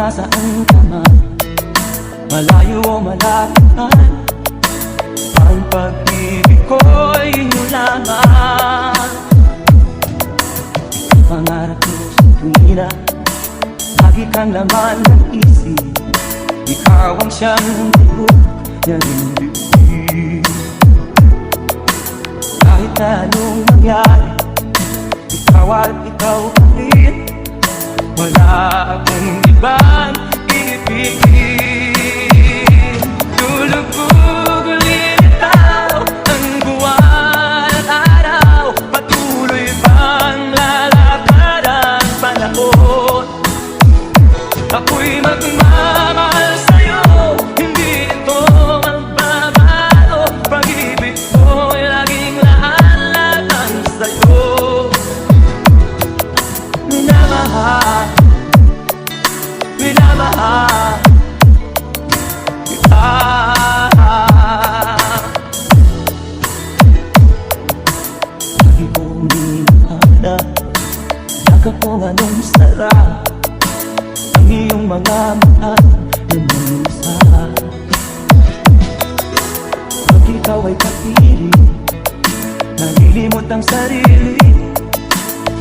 nasaan ka man, malayo o malapit man, ang pag-ibig ko'y inyo lamang. Pangarap ko sa tuwina, lagi kang laman ng isip. Ikaw ang siyang tibok niya rin bibig. Kahit anong mangyari, ikaw at ikaw pa rin. Wala akong ibang ibigin. Tulog-ug ulit itaw ang buwan at araw. Patuloy bang lalakad ang panahon? Ako'y magmamahal sa'yo, hindi ito magbabago. Pag-ibig ko'y laging lahat-lahat sa'yo. Minamahal, minamahal kita. Lagi kong minahal, yakap ko anong sarap ang iyong mga mata na manisa. Pag ikaw ay kapiling, nalilimot ang sarili.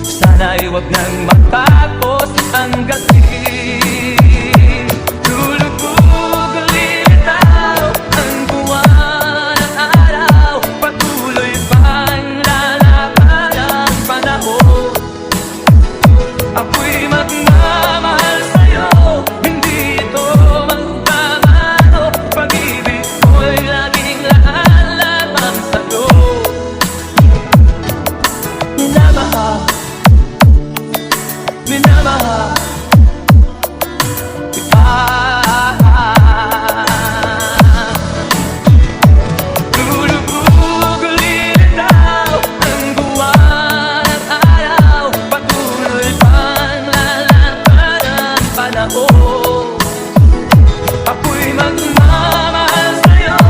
Sana'y huwag nang matapos ang gabi. Tulog-ug lilitaw ang buwan at araw. Patuloy bang lalakad ang panahon? Ako'y magmamahal sa'yo, hindi ito magbabago. Pag-ibig ko'y laging lahat-lahat sa'yo. Minamahal, minamahal kita. Tulog-ug lilitaw ang buwan at araw. Patuloy bang lalakad ang panahon? Ako'y magmamahal sa'yo,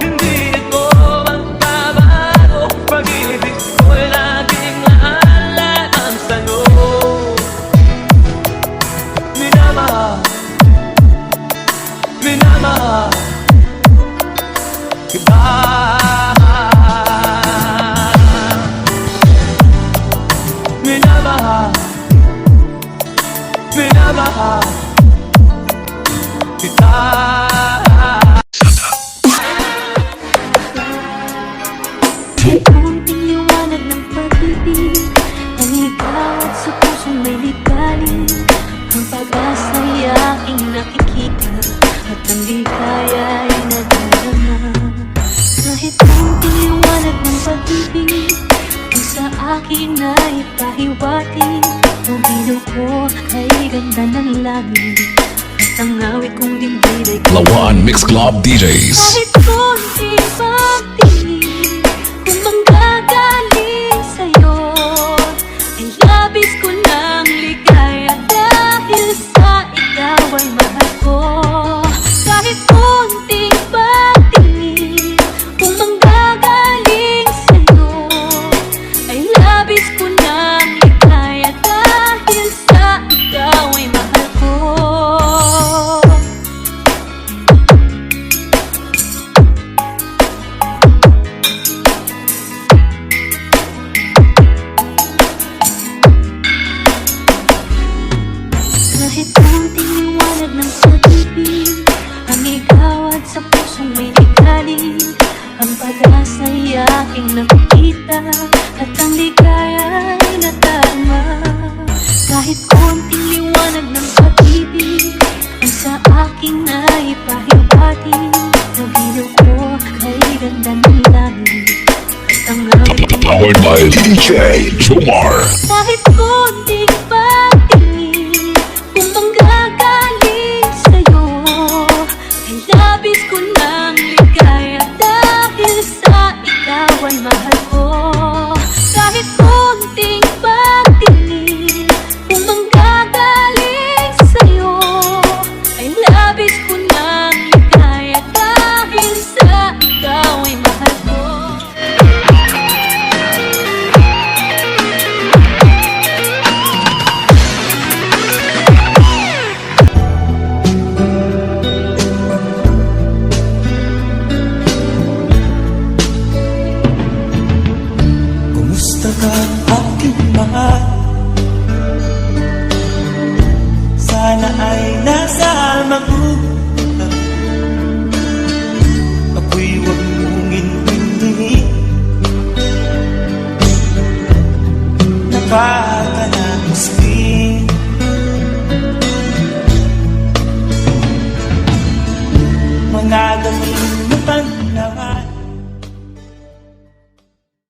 hindi ito magbabago. Pag-ibig ko'y laging lahat-lahat sa'yo. Minamahal, minamahal kita. Minamahal, minamahal kita. Kunting liwanag ng pag-ibig, ang ikaw at sa pusong may ligalig. Ang pag-asa'y aking nakikita, at ang ligaya'y nadarama. Kahit kunting liwanag ng pag-ibig, ang sa akin ay pahiwati. Ang ilaw ko ay ganda ng langit, at ang awit kong dinggid ay Lawan Mix Club DJs. kahit kunting pagtingin, kung manggagaling sa'yo, ay labis ko ng ligaya dahil sa ikaw ay mahal ko. Kahit kunting pagtingin, kung manggagaling sa'yo, ay labis ko ng ligaya dahil sa ikaw ay mahal ko. Kahit kunting liwanag ng pag-ibig, ang ikaw at sa pusong may ligalig. Ang pag-asa'y aking nakikita, at ang ligaya'y nadarama. Kahit kunting liwanag ng pag-ibig, ang sa akin ay pahiwati. Ang ilaw ko ay ganda ng langit, at ang awit kong Powered by DJ Jomar. kahit kunting pagtingin, kung manggagaling sa'yo, ay labis ko ng ligaya dahil sa ikaw ay mahal ko. Kahit kunting pagtingin, kung manggagaling sa'yo, ay labis ko ng ligaya dahil sa ikaw ay mahal ko. mahal. Sana ay nasa alma mo, ako'y huwag mong intindi.